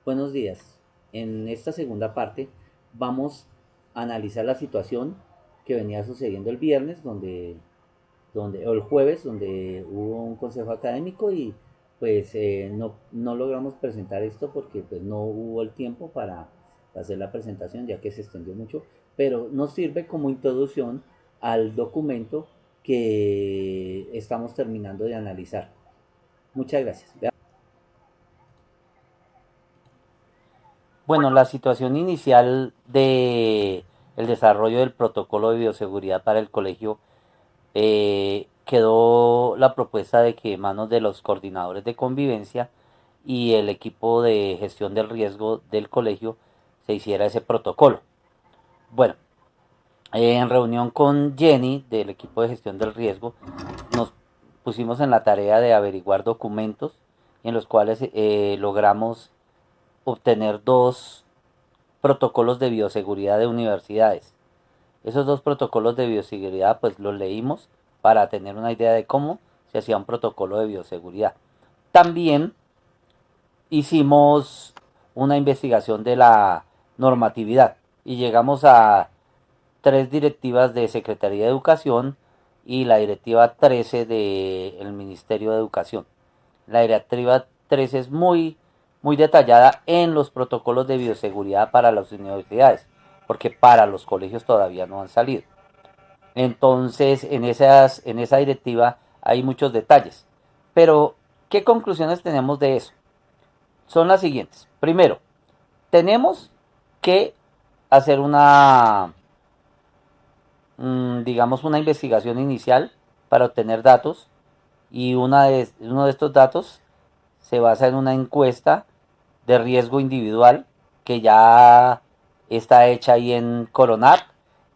Buenos días. En esta segunda parte vamos a analizar la situación que venía sucediendo el viernes, o el jueves, donde hubo un consejo académico y pues no logramos presentar esto porque pues no hubo el tiempo para hacer la presentación ya que se extendió mucho, pero nos sirve como introducción al documento que estamos terminando de analizar. Muchas gracias. Bueno, la situación inicial de el desarrollo del protocolo de bioseguridad para el colegio quedó la propuesta de que en manos de los coordinadores de convivencia y el equipo de gestión del riesgo del colegio se hiciera ese protocolo. Bueno, en reunión con Jenny del equipo de gestión del riesgo, nos pusimos en la tarea de averiguar documentos en los cuales logramos obtener dos protocolos de bioseguridad de universidades. Esos dos protocolos de bioseguridad pues los leímos para tener una idea de cómo se hacía un protocolo de bioseguridad. También hicimos una investigación de la normatividad y llegamos a tres directivas de Secretaría de Educación y la directiva 13 del Ministerio de Educación. La directiva 13 es muy detallada en los protocolos de bioseguridad para las universidades, porque para los colegios todavía no han salido. Entonces, en esa directiva hay muchos detalles. Pero, ¿qué conclusiones tenemos de eso? Son las siguientes. Primero, tenemos que hacer digamos, una investigación inicial para obtener datos y uno de estos datos se basa en una encuesta de riesgo individual que ya está hecha ahí en Coronat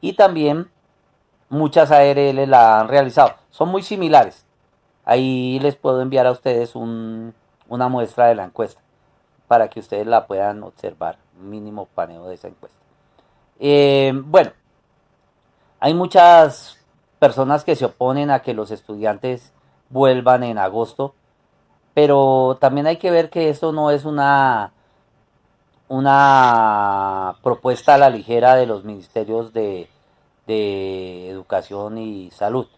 y también muchas ARL la han realizado. Son muy similares. Ahí les puedo enviar a ustedes una muestra de la encuesta para que ustedes la puedan observar, un mínimo paneo de esa encuesta. Bueno, hay muchas personas que se oponen a que los estudiantes vuelvan en agosto, pero también hay que ver que esto no es una propuesta a la ligera de los ministerios de Educación y Salud,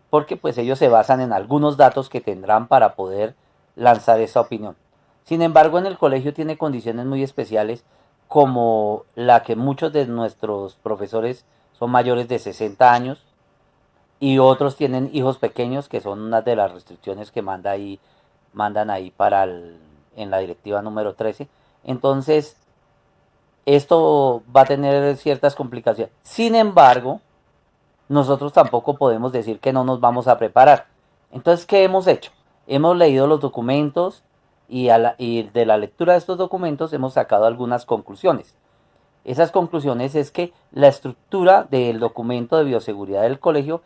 porque pues ellos se basan en algunos datos que tendrán para poder lanzar esa opinión. Sin embargo, en el colegio tiene condiciones muy especiales como la que muchos de nuestros profesores son mayores de 60 años y otros tienen hijos pequeños que son una de las restricciones que mandan ahí en la directiva número 13. Entonces, esto va a tener ciertas complicaciones. Sin embargo, nosotros tampoco podemos decir que no nos vamos a preparar. Entonces, ¿qué hemos hecho? Hemos leído los documentos y de la lectura de estos documentos hemos sacado algunas conclusiones. Esas conclusiones es que la estructura del documento de bioseguridad del colegio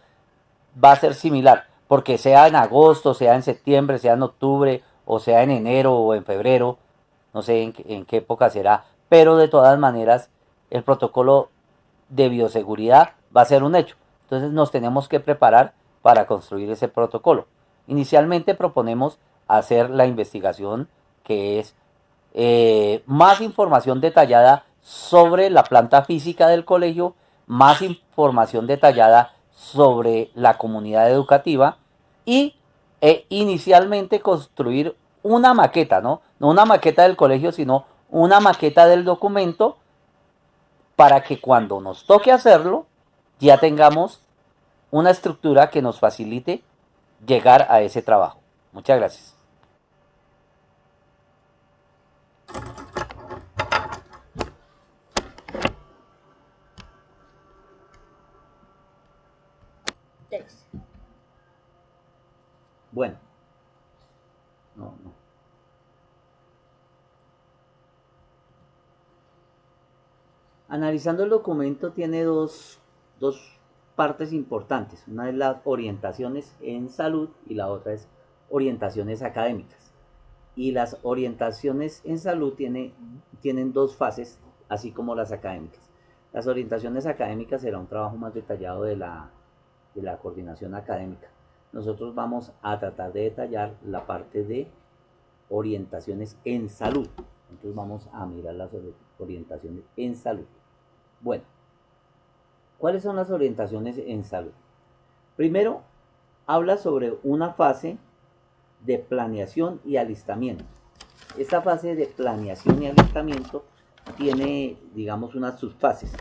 va a ser similar, porque sea en agosto, sea en septiembre, sea en octubre, o sea en enero o en febrero, no sé en qué época será, pero de todas maneras el protocolo de bioseguridad va a ser un hecho. Entonces nos tenemos que preparar para construir ese protocolo. Inicialmente proponemos hacer la investigación que es más información detallada sobre la planta física del colegio, más información detallada sobre la comunidad educativa y inicialmente construir una maqueta, ¿no? No una maqueta del colegio, sino una maqueta del documento para que cuando nos toque hacerlo ya tengamos una estructura que nos facilite llegar a ese trabajo. Muchas gracias. Bueno, no. Analizando el documento tiene dos partes importantes. Una es las orientaciones en salud y la otra es orientaciones académicas. Y las orientaciones en salud tienen dos fases, así como las académicas. Las orientaciones académicas será un trabajo más detallado de la coordinación académica. Nosotros vamos a tratar de detallar la parte de orientaciones en salud. Entonces vamos a mirar las orientaciones en salud. Bueno, ¿cuáles son las orientaciones en salud? Primero, habla sobre una fase de planeación y alistamiento. Esta fase de planeación y alistamiento tiene, digamos, unas subfases.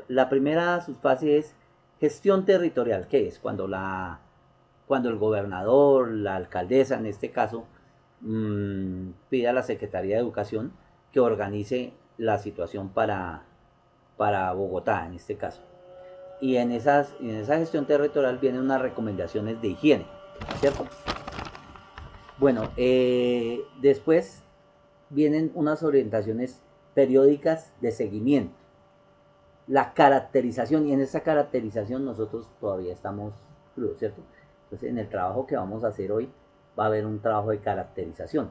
La primera subfase es gestión territorial, que es cuando el gobernador, la alcaldesa en este caso, pide a la Secretaría de Educación que organice la situación para Bogotá en este caso. Y en esa gestión territorial vienen unas recomendaciones de higiene, ¿cierto? Bueno, después vienen unas orientaciones periódicas de seguimiento, la caracterización, y en esa caracterización nosotros todavía estamos crudos, ¿cierto? Entonces en el trabajo que vamos a hacer hoy va a haber un trabajo de caracterización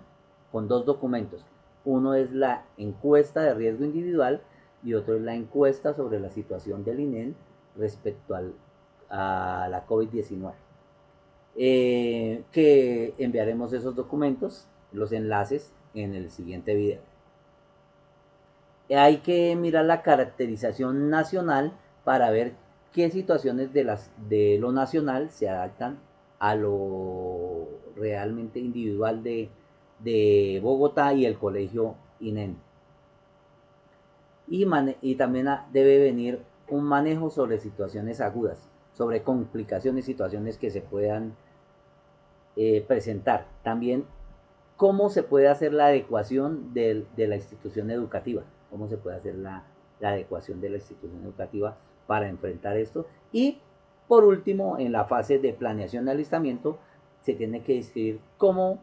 con dos documentos. Uno es la encuesta de riesgo individual y otro es la encuesta sobre la situación del INEN respecto a la COVID-19. Que enviaremos esos documentos, los enlaces, en el siguiente video. Hay que mirar la caracterización nacional para ver qué situaciones de lo nacional se adaptan a lo realmente individual de Bogotá y el colegio INEN. Y también debe venir un manejo sobre situaciones agudas, sobre complicaciones, situaciones que se puedan presentar. También cómo se puede hacer la adecuación de la institución educativa, cómo se puede hacer la adecuación de la institución educativa para enfrentar esto. Y por último, en la fase de planeación de alistamiento, se tiene que decidir cómo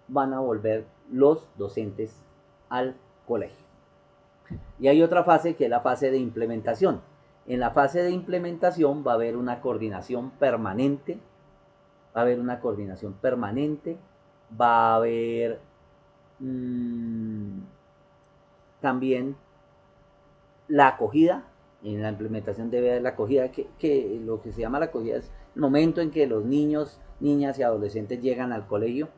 van a volver los docentes al colegio. Y hay otra fase que es la fase de implementación. En la fase de implementación va a haber una coordinación permanente, va a haber también la acogida. En la implementación debe haber la acogida, que lo que se llama la acogida es el momento en que los niños, niñas y adolescentes llegan al colegio.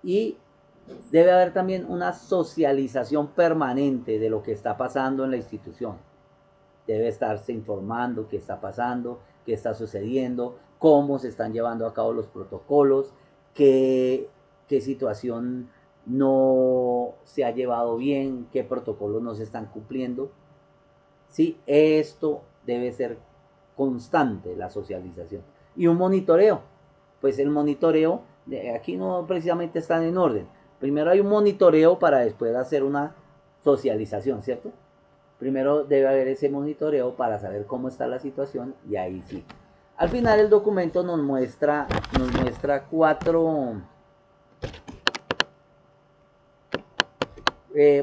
Y debe haber también una socialización permanente de lo que está pasando en la institución. Debe estarse informando qué está pasando, qué está sucediendo, cómo se están llevando a cabo los protocolos, qué situación no se ha llevado bien, qué protocolos no se están cumpliendo. Sí, esto debe ser constante, la socialización. Y un monitoreo. Pues el monitoreo, aquí no precisamente están en orden. Primero hay un monitoreo para después hacer una socialización, ¿cierto? Primero debe haber ese monitoreo para saber cómo está la situación y ahí sí. Al final el documento nos muestra cuatro,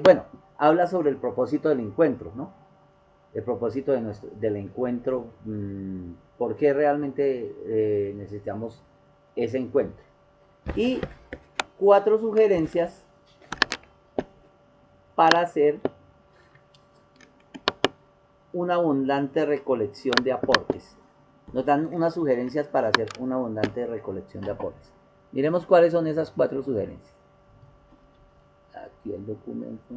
bueno, habla sobre el propósito del encuentro, ¿no? El propósito del encuentro, por qué realmente necesitamos ese encuentro. Y cuatro sugerencias para hacer una abundante recolección de aportes. Nos dan unas sugerencias para hacer una abundante recolección de aportes. Miremos cuáles son esas cuatro sugerencias. Aquí el documento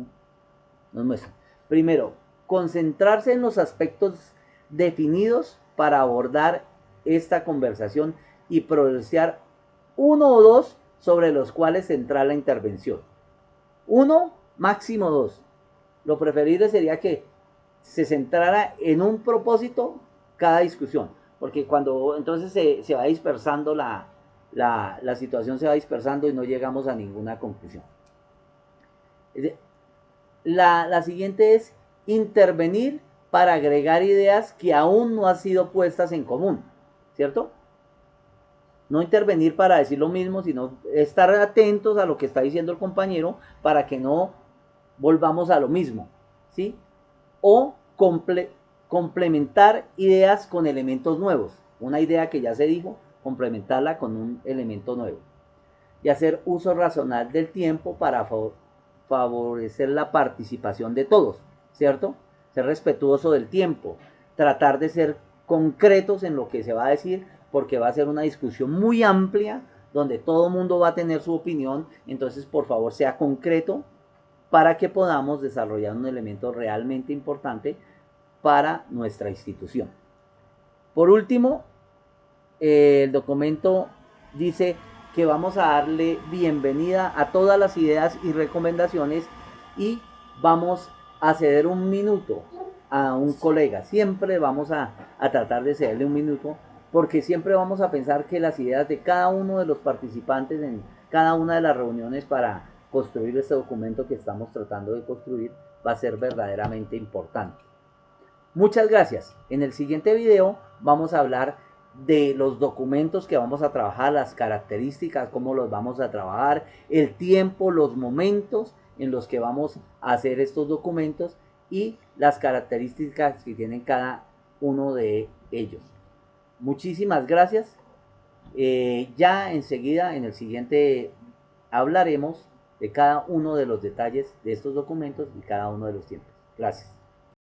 nos muestra. Primero, concentrarse en los aspectos definidos para abordar esta conversación y pronunciar uno o dos sobre los cuales centrar la intervención. Uno, máximo dos. Lo preferible sería que se centrara en un propósito cada discusión, porque cuando entonces se va dispersando la situación, se va dispersando y no llegamos a ninguna conclusión. La siguiente es intervenir para agregar ideas que aún no han sido puestas en común, ¿cierto? No intervenir para decir lo mismo, sino estar atentos a lo que está diciendo el compañero para que no volvamos a lo mismo, ¿sí? O complementar ideas con elementos nuevos. Una idea que ya se dijo, complementarla con un elemento nuevo. Y hacer uso racional del tiempo para favorecer la participación de todos, ¿cierto? Ser respetuoso del tiempo, tratar de ser concretos en lo que se va a decir, porque va a ser una discusión muy amplia donde todo el mundo va a tener su opinión. Entonces, por favor, sea concreto para que podamos desarrollar un elemento realmente importante para nuestra institución. Por último, el documento dice que vamos a darle bienvenida a todas las ideas y recomendaciones y vamos a ceder un minuto a un colega. Siempre vamos a tratar de cederle un minuto porque siempre vamos a pensar que las ideas de cada uno de los participantes en cada una de las reuniones para construir este documento que estamos tratando de construir va a ser verdaderamente importante. Muchas gracias. En el siguiente video vamos a hablar de los documentos que vamos a trabajar, las características, cómo los vamos a trabajar, el tiempo, los momentos en los que vamos a hacer estos documentos y las características que tienen cada uno de ellos. Muchísimas gracias. Ya enseguida en el siguiente hablaremos de cada uno de los detalles de estos documentos y cada uno de los tiempos. Gracias.